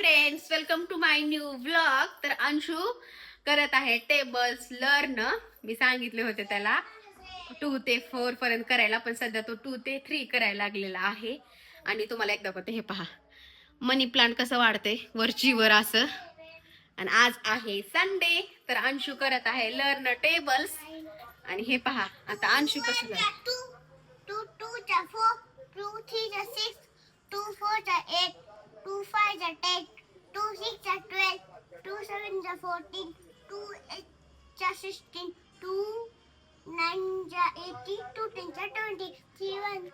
Friends, welcome to my new vlog. तर अंशू करत आहे टेबल्स लर्न. मी सांगितले होते त्याला 2 ते 4 पर्यंत करायला, पण सध्या तो 2 ते 3 करायला लागलेला आहे. आणि तुम्हाला एकदा बघते, हे पहा मनी प्लांट कसं वाढते वरची वर असं. आणि आज आहे संडे, तर अंशू करत आहे लर्न टेबल्स. आणि हे पहा आता अंशू कसं करत. 2 2 चा 4, 2 3 चा 6, 2 4 चा 8, 2 5 चा 10, 2 6 चा 12, 2 7 चा 14, 2 8 चा 16, 2 9 चा 18, 2 10 चा 20, 3 1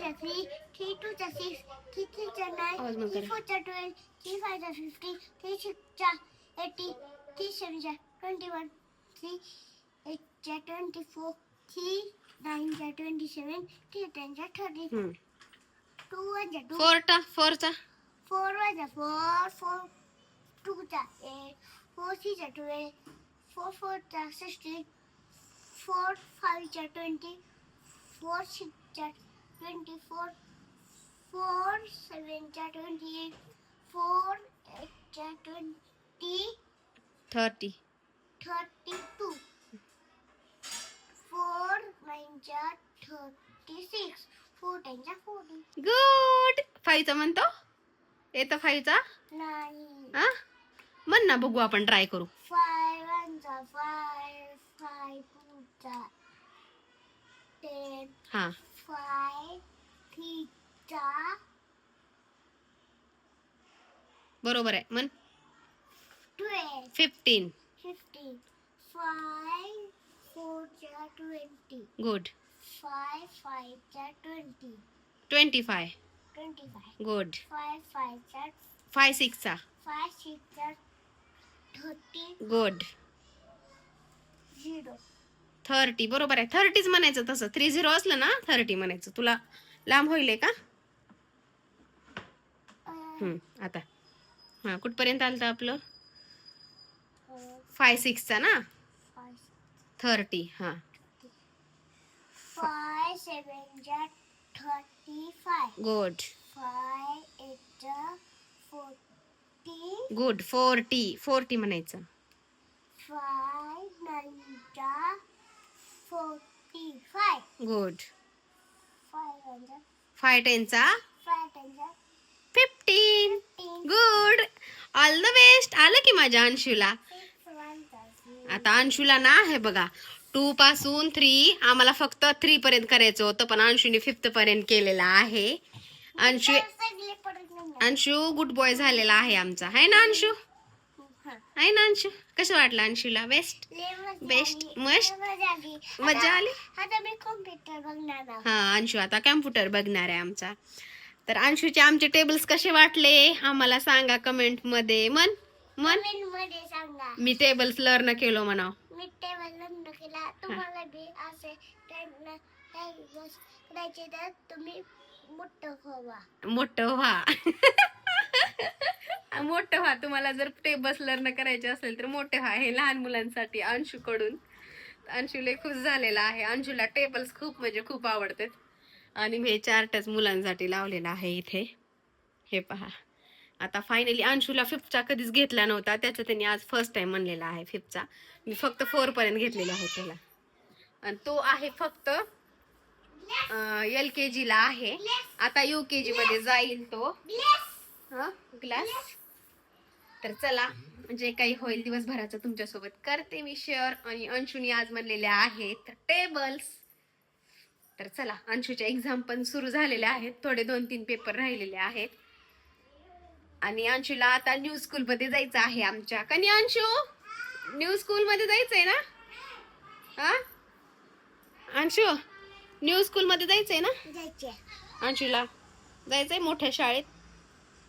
चा 3, 3 2 चा 6, 3 3 चा 9, 3 4 चा 12, 3 5 चा 15, 3 6 चा 18, 3 7 चा 21, 3 8 चा 24, 3 9 चा 27, 3 10 चा 30, 2 1 चा 2, 4 चा 4 1 चा 4, 4 2 चा 8, 4 3 चा 12, 4 4 चा 16, 4 5 चा 20, 4 6 चा 24, 4 7 चा 28, 4 8 चा 20, 30. 32, 4 9 चा 36, 4 10 चा 40. गुड. 5 चा म्हणतो, येतं 5 चा. नाही. हा म्हण ना, बघू आपण ट्राय करू. 5 1 चा 5, 5 2 चा 10, हा 5 3 चा बरोबर आहे, म्हण. 12, 15. 15, 5 4 चा 20, गुड. 5 5 चा 20, 25. 25, गुड. 5 5 चा 5 6 चा. 5 6 चा 30, गुड. 0. 30 बरोबर आहे. 30च म्हणायचं, तसं 30 असलं ना 30 म्हणायचं. तुला लांब होईल का? आता हा कुठपर्यंत आलं आपलं? 5 6 चा ना. 30. हा 5 7 चा 35, गुड. 5 8 चा 40, गुड. 40 म्हणायचं. 5 9 चा 45, गुड. 5 1 चा 5 10 चा 5 10 चा 15. 15, गुड. All the best. आलं की माझ्या अंशूला. 6 1 चा 0. आता अंशूला ना, हे बघा 2 पासून 3, आम्हाला फक्त 3 पर्यंत करायचं होतं, पण अंशूने 5th पर्यंत केलेला आहे. अंशू सगळे परत नाही. अंशू गुड बॉय झालेला आहे आमचा, है ना अंशू? आहे ना अंशू? कसं वाटलं अंशूला? बेस्ट. बेस्ट. मस्त. मजा आली. आता मी कॉम्प्युटर बघणार आहे. हा अंशू आता कॅम्प्युटर बघणार आहे आमचा. तर अंशूचे आमचे टेबल्स कसे वाटले आम्हाला सांगा कमेंट मध्ये. मन कमेंट मध्ये सांगा. मी टेबल्स लर्न केलो म्हणा. मी टेबल बंद केला. तुम्हाला बी असे त्यांना करायचे तर तुम्ही मोठं व्हा. मोठं व्हा. मोठं व्हा. तुम्हाला जर टेबल्स लर्न करायचे असेल तर मोठे व्हा. हे लहान मुलांसाठी अंशूकडून. अंशूला खुश झालेला आहे. अंशूला टेबल्स खूप म्हणजे खूप आवडतात. आणि मी हे चार्टच मुलांसाठी लावलेला आहे इथे. हे पहा. आता फायनली अंशूला 5th कधीच घेतला नव्हता, त्याचं त्यांनी आज फर्स्ट टाइम म्हणलेला आहे 5th. मी फक्त 4 पर्यंत घेतलेला आहे त्याला. आणि तो आहे फक्त LKG ला आहे. आता UKG मध्ये जाईल तो. ग्लास. तर चला, जे काही होईल दिवसभराचं तुमच्यासोबत करते मी शेअर. आणि अंशूनी आज म्हणलेले आहेत टेबल्स. तर चला, अंशूच्या एक्झाम पण सुरू झालेल्या आहेत. थोडे 2-3 पेपर राहिलेले आहेत. आणि अंशूला आता न्यू स्कूल मध्ये जायचं आहे आमच्या. कनी अंशू, न्यू स्कूल मध्ये जायचंय ना? हा अंशू, न्यू स्कूल मध्ये जायचंय ना जायचे. अंशूला? जायचंय मोठ्या शाळेत.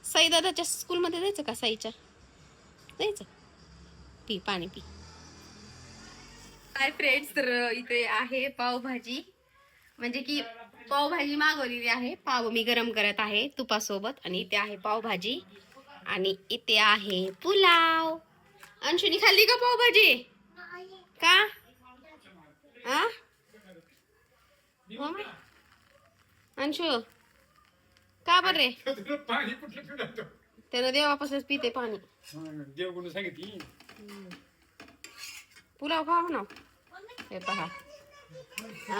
साई दादाच्या स्कूल मध्ये जायचं का? साईच्या जायचं. पी पाणी पी. हाय फ्रेंड्स, तर इथे आहे पावभाजी. म्हणजे की पावभाजी मागवलेली आहे. पाव मी गरम करत आहे तुपासोबत. आणि इथे आहे पावभाजी. आणि इथे आहे पुलाव. अंशुनी खाल्ली का पावभाजी? का? आ अंशू, का बरे? त्यानं देवापासूनच पिते पाणी. देव कोणी सांगितली पुलाव खावा ना. हे पहा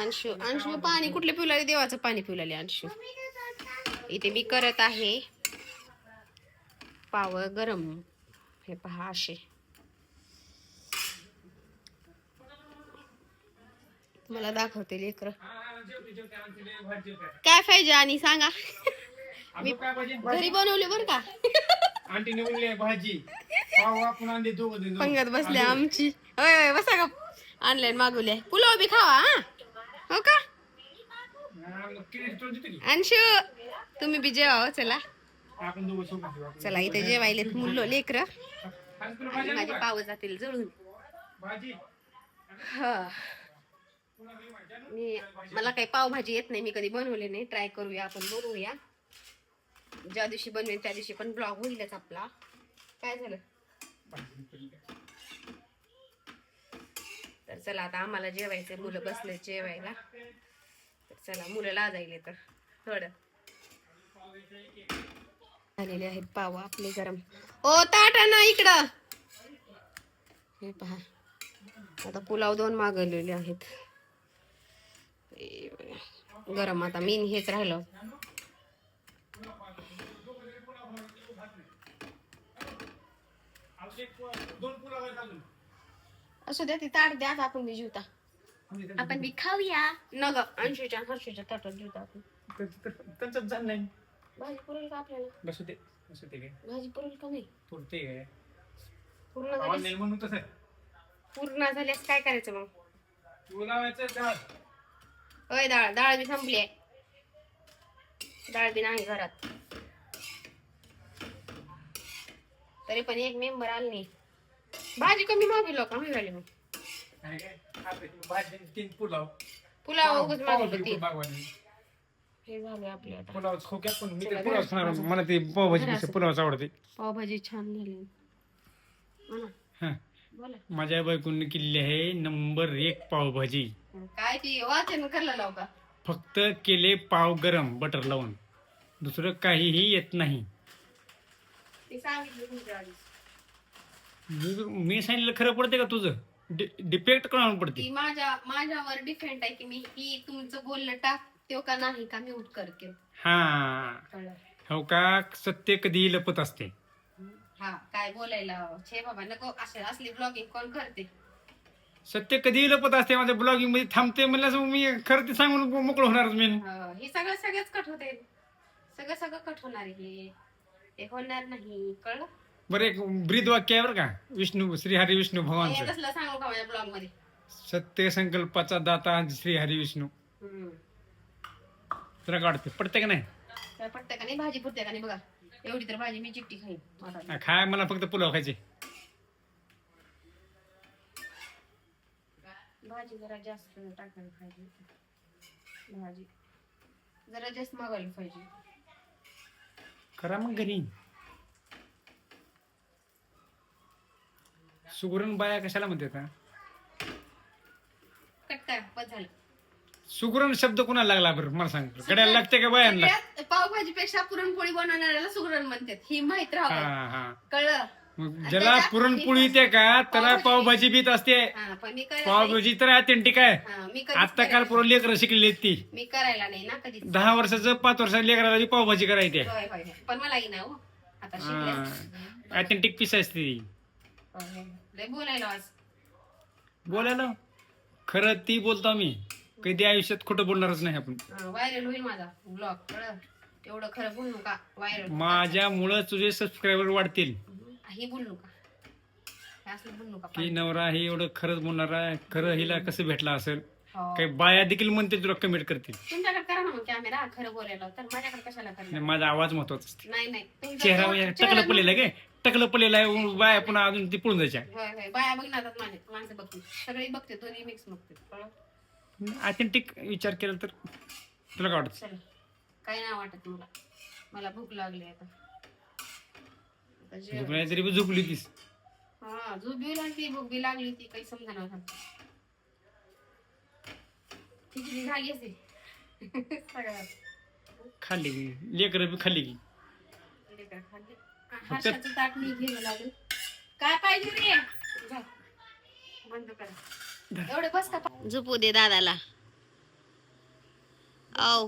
अंशू अंशू पाणी कुठले पिवलाले? देवाचं पाणी पिवलाले अंशू. इथे मी करत आहे पाव गरम. हे पहा असे मला दाखवते लेकर काय पाहिजे आणि सांगा. मी घरी बनवले बर का. आंटी निवडली भाजी पाव आपण आणले दोघं पंगत बसले आमची. होय होय बसा का. ऑनलाईन मागवले. पुलाव बी खावा हा. हो का अंशू तुम्ही बी जेवा हो. चला आपण दोघं सोबत जेवू. चला इथे जेवायले मुलं लेकर. माझे पाव जातील जळून. भाजी हा मला काही पावभाजी येत नाही. मी कधी बनवले नाही. ट्राय करूया आपण बनवूया. ज्या दिवशी बनवेल त्या दिवशी पण ब्लॉग होईलच आपला. काय झालं तर चला आता आम्हाला जेवायचं. मुलं बसले जेवायला. तर चला मुलं लाजायले तर थोडं झालेले आहेत पाव आपले गरम. ओ ताटा ना इकडं. हे पहा आता पुलाव 2 मागवलेले आहेत गरम. आता मेन हेच राहिलं. असं द्या ती ताट द्या. आपण बी जेवता. आपण बी खाऊया न ग. अंशूच्या हर्षूच्या ताटात जेवता आपण. त्यांचं झालं नाही. भाजी पुरेल का आपल्याला? बसू दे काय भाजी पुरेल का नाही? पुरते काय पूर्ण झाल्यास ऑनलाईन म्हणून तसं पूर्ण झाल्यास काय करायचं मग? तू लावायचं डाळ. होय डाळ डाळ बी संपली आहे. डाळ बी नाही घरात. तरी पण एक मेंबर आले नाही. भाजी कमी मागवली का? मी झाली मग काय काय आपली भाजी 3 पुलाव पुलाव उगाच मागवलं 3. मागवानी हे झाले आपले आता. पुलाव खोक्यात पण मी तर पुलाव खाणार. मला ते पावभाजी पुलावच आवडते. पावभाजी छान झाली हो ना. हा बोला माझ्या बायकोने केलेली आहे नंबर 1 पावभाजी. काय ती वाचन करायला लाव का? फक्त केले पाव गरम बटर लावून. दुसरं काहीही येत नाही. ते सांगितलं तुमच्या आधी. मी सांगितलं खरं पडते का तुझं? डिफेक्ट कोणावर पडते? ती माझ्यावर डिपेंड आहे की मी ही तुमचं बोलणं टाकतो का नाही का म्यूट करते. हा कळलं? हो का सत्य कधी लपत असते. हा काय बोलायला छे बाबा नको. असली ब्लॉगिंग कोण करते? सत्य कधी लपत असते. माझ्या ब्लॉगिंग मध्ये थांबते म्हणल्यास मी खरं ते सांगून मोकळं होणारच मी. हे सगळंच कट होते. सगळं कट होणार आहे. ते होणार नाही. कळलं? बरं एक ब्रीद वाक्य आहे बरं का. विष्णू श्री हरी विष्णू हे भगवानचं. कसलं सांगू का माझ्या ब्लॉग मध्ये? सत्य संकल्पाचा दाता श्री हरी विष्णू. तुला काढते पडते का नाही? काय पटतं का नाही? भाजी पुरते का नाही बघा. एवढी तर भाजी मी चिकटी खाईन आता. खाय मला फक्त पुलाव खायचे. भाजी जरा जास्त टाकायला पाहिजे. भाजी जरा जास्त मागवायला पाहिजे. करा मग घरी. सुगरण बाया कशाला म्हणते का? कट करा बस झालं. सुगरण शब्द कोणाला लागला बरं मला सांग. कड्याला लागते का बायांना? सगळ्यात पावभाजीपेक्षा पुरणपोळी बनवणाऱ्याला सुगरण म्हणतात. ही माहित हा राहा. हा कळलं? मग ज्याला पुरणपोळी येते का त्याला पावभाजी बीत असते. हा पण मी करायला पावभाजी तर ऑथेंटिक आहे. मी आता काल पूर्ण लेकरं शिकलेली आहेत ती. मी करायला नाही ना कधी. 10 वर्षाचं 5 वर्षाच्या लेकराला बी पावभाजी करायची. होय होय होय. पण मला ना हो आता शिकले. ऑथेंटिक पीस असते ती. लय बोलायला आज. बोलायला खरं ती बोलतो आम्ही. कधी आयुष्यात खोटं बोलणारच नाही आपण. व्हायरल होईल माझा ब्लॉग. कळलं? एवढं खरं बोलू का? व्हायरल माझ्यामुळं तुझे सबस्क्रायबर वाढतील. ही बोलू का? हे असलं बोलू का? की नवरा हे एवढं खरंच बोलणार आहे. खरं हिला कसं भेटला असेल. हो. काही बाया देखील म्हणते तुला कमेंट करतील. तुमच्याकडे करा ना मग कॅमेरा. खरं बोलायला तर माझ्याकडे कशाला करणार? माझा आवाज महत्वाचा असतो. नाही नाही तुमचा चेहरा चेहरा टकलं पडलेला आहे. टकलं पडलेला आहे बाया पुन्हा अजून ती पळून जायच्या. होय होय बाया बघणार माझे माणसं बघते. सगळे बघते. दोन्ही मिक्स बघते. कळलं? ऑथेंटिक विचार केला तर तुला काय वाटत? चल काही नाही वाटत मला. मला भूक लागली आता. झोपल्या तरी पण झोपली तीस. हा झोप बी लागली भूक बी लागली. ती काही समजा नव्हतं. खिचडी झाली असेल सगळ्यात. खाल्ली की लेकरं बी खाल्ली की. लेकरं खाल्ली. हर्षाचं ताट मी घ्यावं लागेल. काय पाहिजे रे? जा. बंद करा. एवढे बस का? झोपू दे दादाला. औ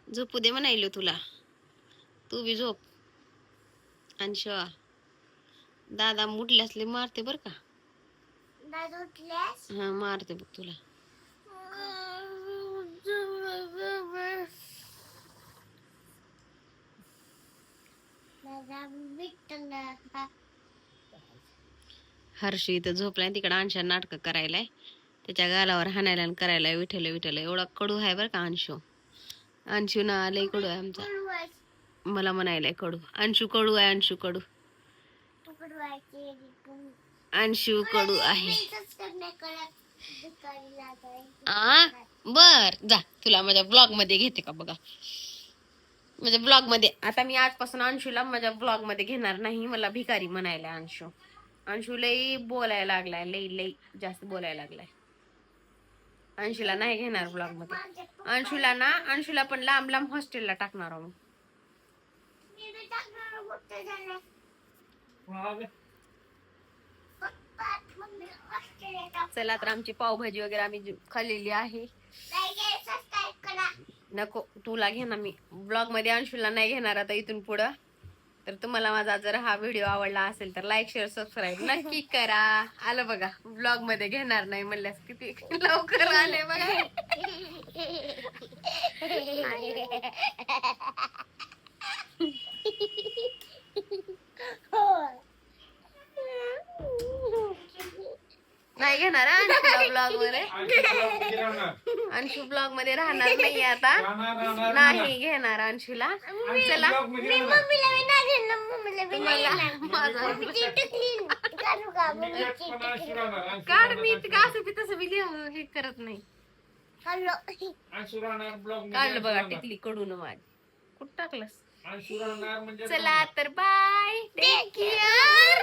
झोपू दे म्हणायलो तुला. तू बी झोप. अंशा दादा मुठल्यासले मारते बर का. दादा उठल्यास हा मारते बघ तुला. दादा बिट्टला हर्ष इथं झोपलाय तिकडे अंशा नाटक करायलाय. त्याच्या गालावर हाणायला आणि करायला विठ्ठल विठ्ठल एवढा कडू आहे बर का अंशू. अंशू ना लय कडू आहे आमचा. मला म्हणायलाय कडू. अंशू कडू आहे. अंशू कडू. अंशू कडू आहे. आ बर जा तुला माझ्या ब्लॉग मध्ये घेते का बघा. माझ्या ब्लॉग मध्ये आता मी आजपासून अंशूला माझ्या ब्लॉग मध्ये घेणार नाही. मला भिकारी म्हणायला अंशू. अंशू लई बोलायला लागलाय. लई लई जास्त बोलायला लागलाय. अंशूला नाही घेणार ब्लॉग मध्ये. अंशूला पण लांब लांब हॉस्टेलला टाकणार आहोत. चला तर आमची पावभाजी वगैरे आम्ही खाल्लेली आहे. नको तुला घे ना. मी ब्लॉग मध्ये अंशूला नाही घेणार आता इथून पुढं. तर तुम्हाला माझा जर हा व्हिडिओ आवडला असेल तर लाईक शेअर सबस्क्राईब नक्की करा. आलं बघा ब्लॉग मध्ये घेणार नाही म्हणल्यास किती लवकर आले बघा. नाही घेणार ब्लॉग मध्ये. अंशू ब्लॉग मध्ये राहणार नाही आता. नाही घेणार अंशूला. चला काढ. मी असं बी तसं बी हे करत नाही. काढलं बघा टिकली कडून माझी. कुठं टाकलंस? चला तर बाय. Take care.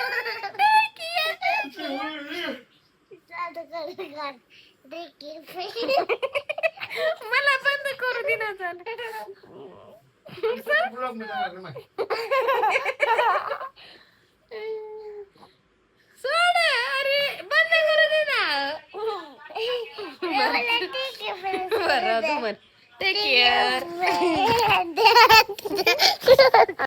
मला बंद करू दे ना. सोड. अरे बंद करू दे ना. बरं तू म्हण टेक केअर.